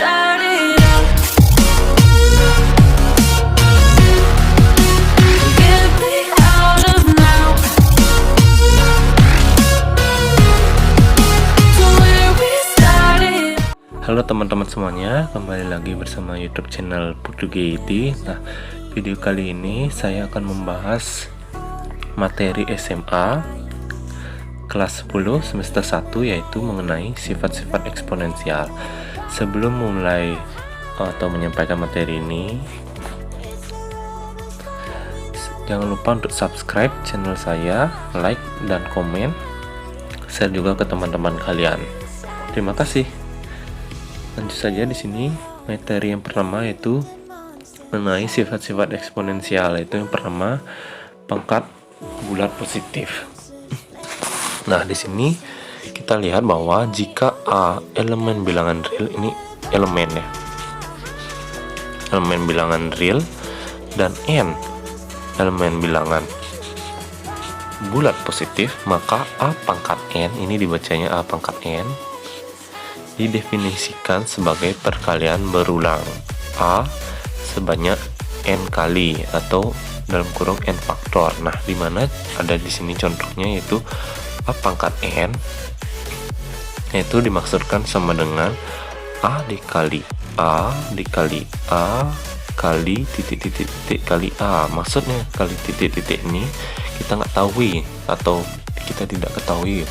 started up. Get me out of now. To where we started. Halo teman-teman semuanya, kembali lagi bersama YouTube channel Putugeity. Nah, video kali ini saya akan membahas materi SMA kelas 10 semester 1, yaitu mengenai sifat-sifat eksponensial. Sebelum mulai atau menyampaikan materi ini, jangan lupa untuk subscribe channel saya, like dan komen, share juga ke teman-teman kalian. Terima kasih. Lanjut saja di sini, materi yang pertama yaitu mengenai sifat-sifat eksponensial. Yaitu yang pertama, pangkat bulat positif. Nah, di sini kita lihat bahwa jika A elemen bilangan real, ini elemen ya, elemen bilangan real, dan N elemen bilangan bulat positif, maka A pangkat N, ini dibacanya A pangkat N, didefinisikan sebagai perkalian berulang A sebanyak N kali atau dalam kurung N faktor. Nah, dimana ada di sini contohnya yaitu A pangkat N, yaitu dimaksudkan sama dengan A dikali A dikali A kali titik-titik kali A. Maksudnya kali titik-titik ini kita nggak tahu atau kita tidak ketahui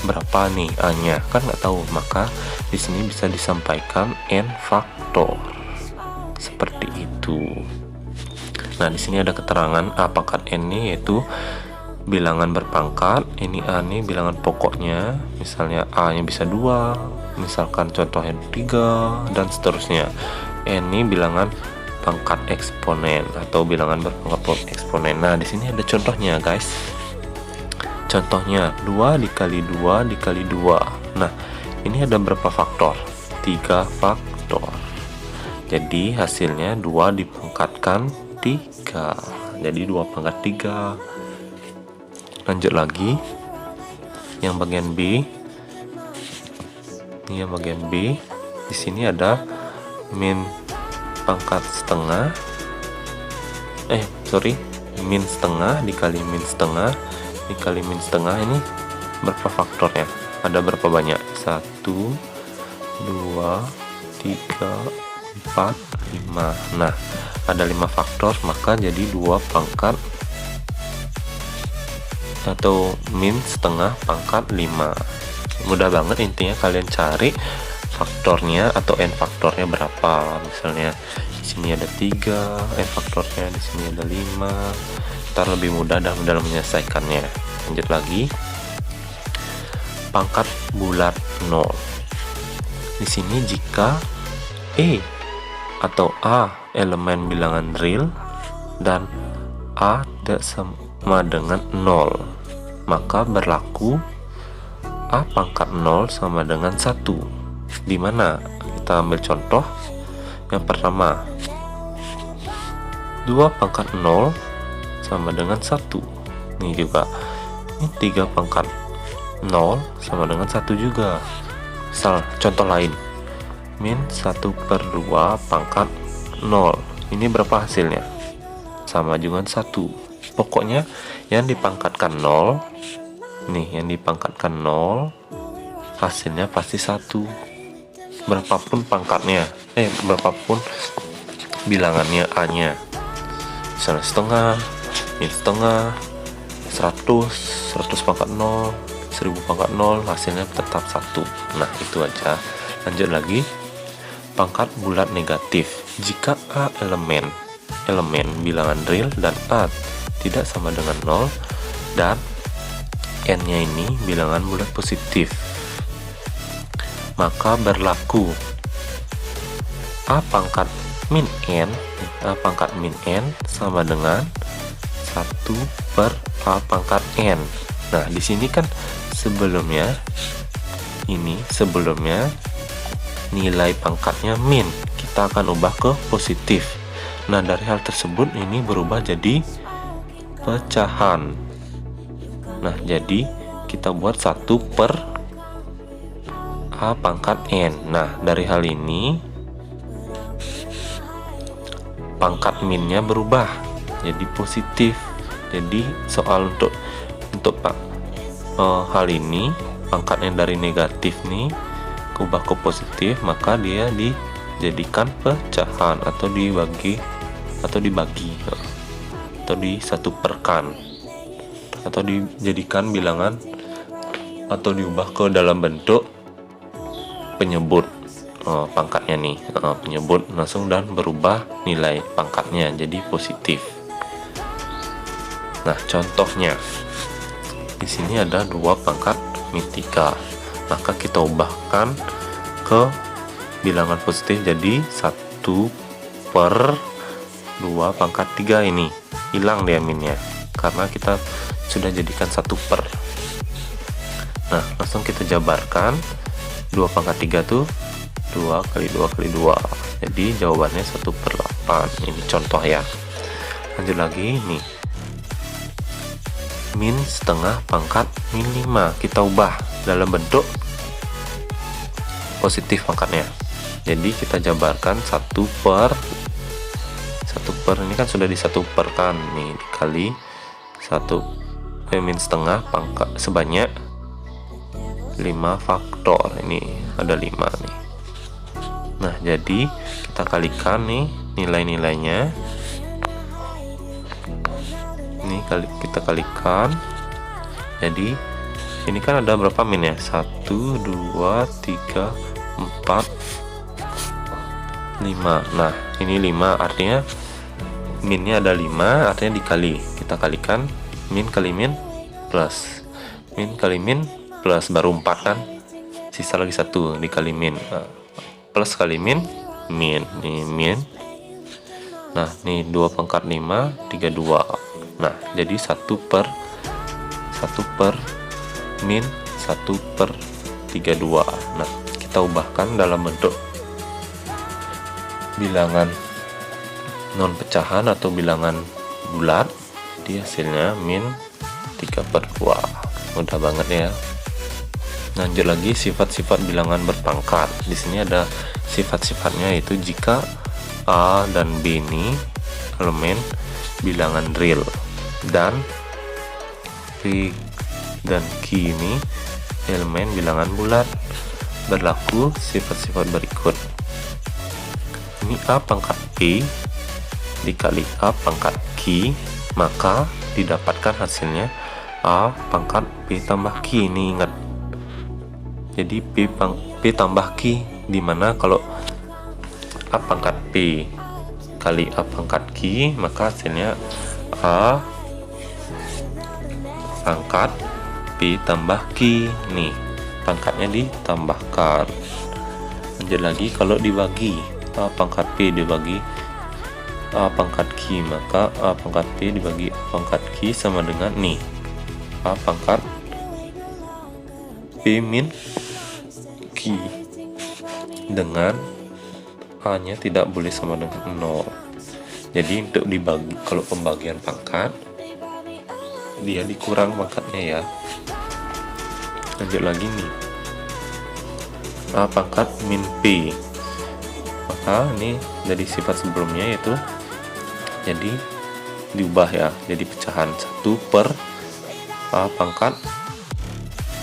berapa nih A-nya, kan nggak tahu, maka di sini bisa disampaikan N faktor seperti itu. Nah, di sini ada keterangan A pangkat N ini yaitu bilangan berpangkat. Ini A nih bilangan pokoknya, misalnya A nya bisa 2, misalkan contohnya 3, dan seterusnya. N ini bilangan pangkat eksponen atau bilangan berpangkat eksponen. Nah, di sini ada contohnya guys. Contohnya 2 dikali 2 dikali 2. Nah, ini ada berapa faktor? 3 faktor. Jadi hasilnya 2 dipangkatkan 3. Jadi 2 pangkat 3. Lanjut lagi. Yang bagian B. Ini yang bagian B. Di sini ada min pangkat setengah. Min setengah dikali min setengah dikali min setengah. Ini berapa faktornya? Ada berapa banyak? 1, 2, 3, 4, 5. Nah, ada 5 faktor, maka jadi 2 pangkat atau min setengah pangkat 5. Mudah banget, intinya kalian cari faktornya atau n faktornya berapa. Misalnya di sini ada 3 n faktornya, di sini ada 5. Ntar lebih mudah dalam menyelesaikannya. Lanjut lagi, pangkat bulat 0. Di sini jika E atau A elemen bilangan real dan A tidak sama dengan 0, maka berlaku A pangkat 0 sama dengan 1. Dimana kita ambil contoh yang pertama, 2 pangkat 0 sama dengan 1. Ini juga, ini 3 pangkat 0 sama dengan 1 juga. Misal contoh lain, min 1/2 pangkat 0. Ini berapa hasilnya? Sama juga 1. Pokoknya yang dipangkatkan 0, nih yang dipangkatkan 0, hasilnya pasti 1. Berapapun pangkatnya, berapapun bilangannya A nya, misalnya setengah, min setengah, 100 pangkat 0, 1000 pangkat 0, hasilnya tetap 1. Nah, itu aja. Lanjut lagi, pangkat bulat negatif. Jika A elemen bilangan real dan A tidak sama dengan 0 dan N nya ini bilangan bulat positif, maka berlaku A pangkat min N sama dengan 1 per A pangkat N. Nah, di sini kan sebelumnya nilai pangkatnya min, kita akan ubah ke positif. Nah, dari hal tersebut ini berubah jadi pecahan. Nah, jadi kita buat 1 per A pangkat N. Nah, dari hal ini pangkat minnya berubah jadi positif. Jadi soal untuk hal ini, pangkat yang dari negatif nih ubah ke positif, maka dia dijadikan pecahan atau dibagi atau disatuperkan atau dijadikan bilangan atau diubah ke dalam bentuk penyebut pangkatnya nih, penyebut langsung dan berubah nilai pangkatnya jadi positif. Nah, contohnya di sini ada 2 pangkat min 3, maka kita ubahkan ke bilangan positif jadi 1/2 pangkat 3. Ini hilang dia minnya karena kita sudah jadikan 1/. Nah, langsung kita jabarkan 2 pangkat 3 tuh 2 kali 2 kali 2, jadi jawabannya 1/8. Ini contoh ya. Lanjut lagi nih, min setengah pangkat min 5 kita ubah dalam bentuk positif pangkatnya, jadi kita jabarkan 1/1 ini kan sudah disatuperkan nih, dikali 1 min setengah pangkat sebanyak 5 faktor. Ini ada 5 nih. Nah, jadi kita kalikan nih nilai-nilainya. Ini kita kalikan. Jadi ini kan ada berapa min ya? 1 2 3 4 5. Nah, ini 5 artinya minnya ada 5, artinya dikali. Kita kalikan min kali min plus. Min kali min plus baru 4 kan? Sisa lagi 1 dikali min. Plus kali min, min. Nih min. Nah, nih 2 pangkat 5 32. Nah, jadi 1/1 min 1/32. Nah, kita ubahkan dalam bentuk bilangan non pecahan atau bilangan bulat, di hasilnya min 3/2. Mudah banget ya. Lanjut lagi sifat-sifat bilangan berpangkat. Di sini ada sifat-sifatnya, yaitu jika A dan B ini elemen bilangan real dan P dan Q ini elemen bilangan bulat, berlaku sifat-sifat berikut. Ini A pangkat P dikali A pangkat Q, maka didapatkan hasilnya A pangkat P tambah Q. Ini ingat, jadi P tambah Q, dimana kalau A pangkat P kali A pangkat Q, maka hasilnya A pangkat P tambah Q. Nih, pangkatnya ditambahkan. Lanjut lagi, kalau dibagi A pangkat P dibagi A pangkat Q, maka A pangkat P dibagi A pangkat Q sama dengan nih, A pangkat P min Q, dengan A nya tidak boleh sama dengan 0. Jadi untuk dibagi, kalau pembagian pangkat dia dikurang pangkatnya ya. Lanjut lagi nih, A pangkat min P, maka ini dari sifat sebelumnya, yaitu jadi diubah ya, jadi pecahan 1/A pangkat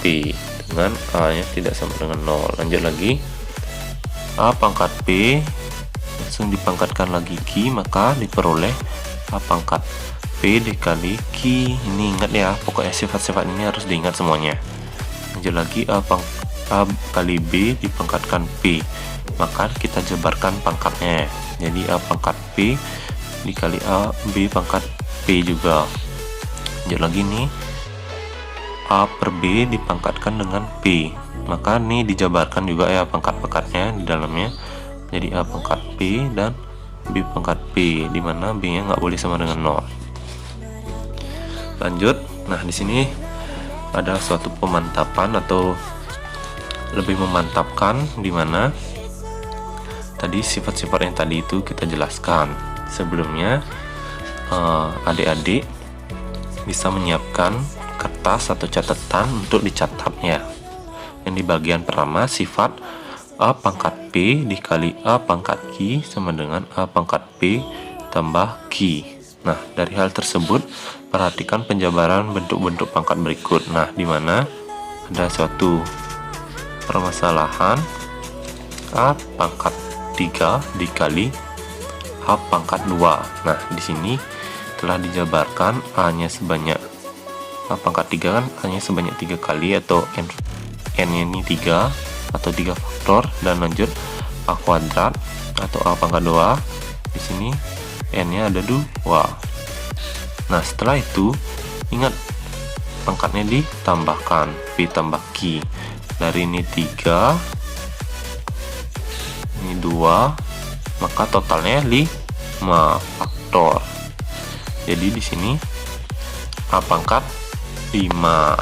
P, dengan A nya tidak sama dengan 0. Lanjut lagi, A pangkat P langsung dipangkatkan lagi Q, maka diperoleh A pangkat P dikali Q. Ini ingat ya, pokoknya sifat-sifat ini harus diingat semuanya. Lanjut lagi, A kali B dipangkatkan P, maka kita jabarkan pangkatnya, jadi A pangkat P dikali A B pangkat P juga. Lanjut lagi nih, A per B dipangkatkan dengan P, maka nih dijabarkan juga ya pangkat-pangkatnya di dalamnya, jadi A pangkat P dan B pangkat P, dimana B nya nggak boleh sama dengan 0. Lanjut, nah di sini ada suatu pemantapan atau lebih memantapkan, dimana tadi sifat-sifat yang tadi itu kita jelaskan sebelumnya. Adik-adik bisa menyiapkan kertas atau catatan untuk dicatatnya. Yang di bagian pertama, sifat A pangkat P dikali A pangkat Q sama dengan A pangkat P ditambah Q. Nah, dari hal tersebut, perhatikan penjabaran bentuk-bentuk pangkat berikut. Nah, di mana ada suatu permasalahan A pangkat 3 dikali A pangkat 2. Nah, di sini telah dijabarkan A-nya sebanyak A pangkat 3 kan A-nya sebanyak 3 kali atau N-nya ini 3 atau 3 faktor, dan lanjut A kuadrat atau A pangkat 2. Di sini N-nya ada 2. Nah, setelah itu ingat pangkatnya ditambahkan P tambah Q. Dari ini 3, ini 2, maka totalnya 5 faktor. Jadi di sini A pangkat 5.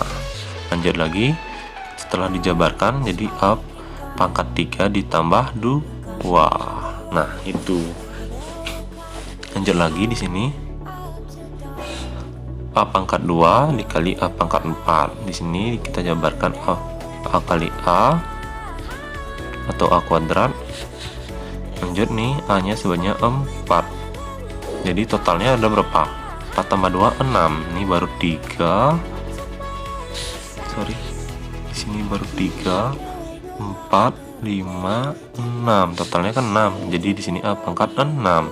Lanjut lagi, setelah dijabarkan jadi A pangkat 3 ditambah 2. Nah, itu. Lanjut lagi di sini A pangkat 2 dikali A pangkat 4. Di sini kita jabarkan A kali A atau A kuadrat. Lanjut nih, A-nya sebanyak 4. Jadi totalnya ada berapa? 4 tambah 2 6. Ini baru 3. Sorry. Di sini baru 3 4 5 6. Totalnya kan 6. Jadi di sini A pangkat 6.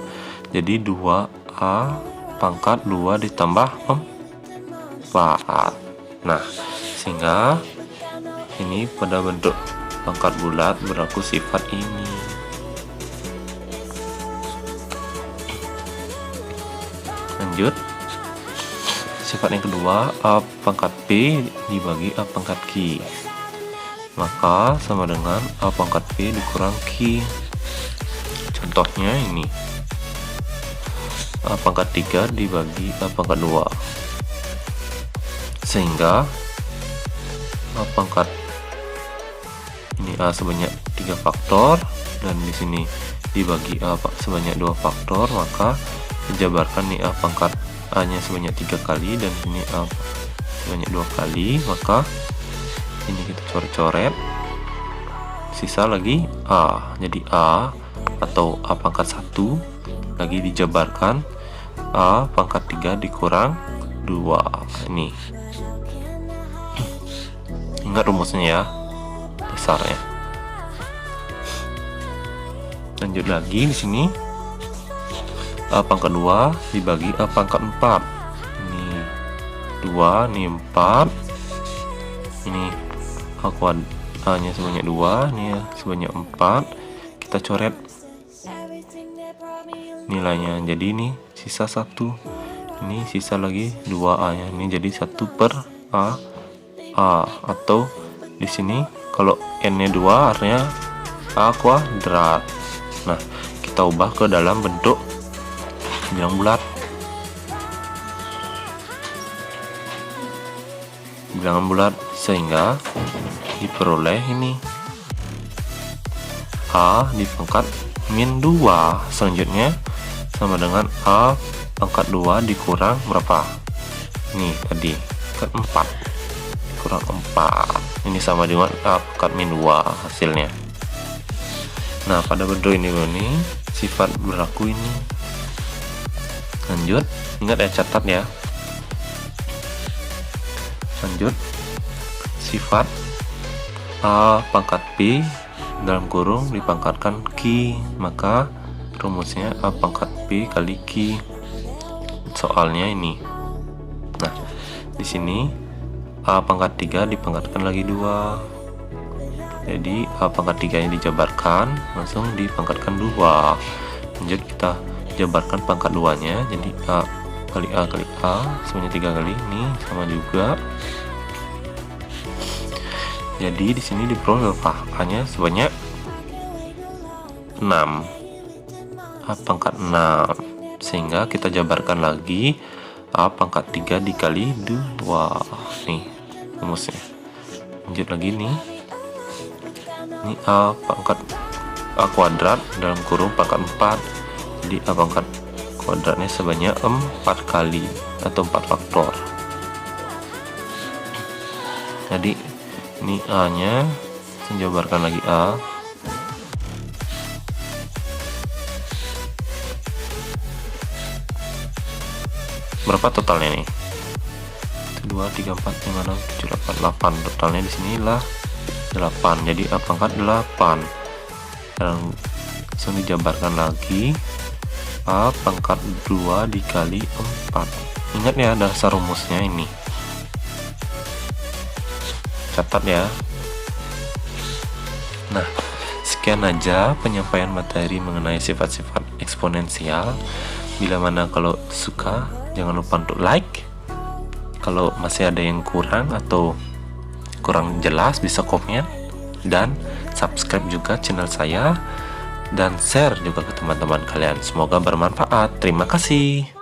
Jadi 2A pangkat 2 ditambah 4. Nah, sehingga ini pada bentuk pangkat bulat berlaku sifat ini. Lanjut, sifat yang kedua, A pangkat P dibagi A pangkat Q, maka sama dengan A pangkat P dikurang Q. Contohnya ini A pangkat 3 dibagi A pangkat 2, sehingga A pangkat ini A sebanyak 3 faktor dan di sini dibagi A sebanyak 2 faktor, maka dijabarkan nih A pangkat A nya sebanyak 3 kali dan ini A sebanyak 2 kali, maka ini kita coret-coret, sisa lagi A. Jadi A atau A pangkat 1 lagi dijabarkan A pangkat 3 dikurang 2. Ini ingat rumusnya ya, dasarnya. Lanjut lagi di sini A pangkat 2 dibagi A pangkat 4. Ini 2, ini 4. Ini A kuadrat, A nya sebanyak 2, ini ya sebanyak 4. Kita coret nilainya, jadi ini sisa 1, ini sisa lagi 2A nya, ini jadi 1 per A atau di sini kalau N nya 2 artinya A kuadrat. Nah, kita ubah ke dalam bentuk bilang bulat, bilangan bulat, sehingga diperoleh ini A di pangkat min 2. Selanjutnya sama dengan A pangkat 2 dikurang berapa? Ini tadi kan 4 kurang 4. Ini sama dengan A pangkat min 2 hasilnya. Nah, pada bentuk ini sifat berlaku ini. Lanjut, ingat ya, catat ya. Lanjut, sifat A pangkat P dalam kurung dipangkatkan Q, maka rumusnya A pangkat P kali Q. Soalnya ini. Nah, di sini A pangkat 3 dipangkatkan lagi 2. Jadi A pangkat 3 yang dijabarkan langsung dipangkatkan 2. Lanjut kita jabarkan pangkat 2 nya, jadi A kali A kali A sebanyak 3 kali, ini sama juga. Jadi di sini diperoleh apa? A nya sebanyak 6, A pangkat 6, sehingga kita jabarkan lagi A pangkat 3 dikali 2. Nih rumusnya. Lanjut lagi nih, ini A pangkat A kuadrat dalam kurung pangkat 4. Jadi A pangkat kuadratnya sebanyak 4 kali atau 4 faktor. Jadi ini A nya, saya jabarkan lagi A. berapa totalnya nih? 2, 3, 4, 5, 6, 7, 8 totalnya di sini lah 8. Jadi A pangkat 8 dan langsung dijabarkan lagi A pangkat 2 dikali 4. Ingat ya dasar rumusnya ini, catat ya. Nah, sekian aja penyampaian materi mengenai sifat-sifat eksponensial. Bila mana kalau suka, jangan lupa untuk like. Kalau masih ada yang kurang atau kurang jelas, bisa komen dan subscribe juga channel saya dan share juga ke teman-teman kalian. Semoga bermanfaat. Terima kasih.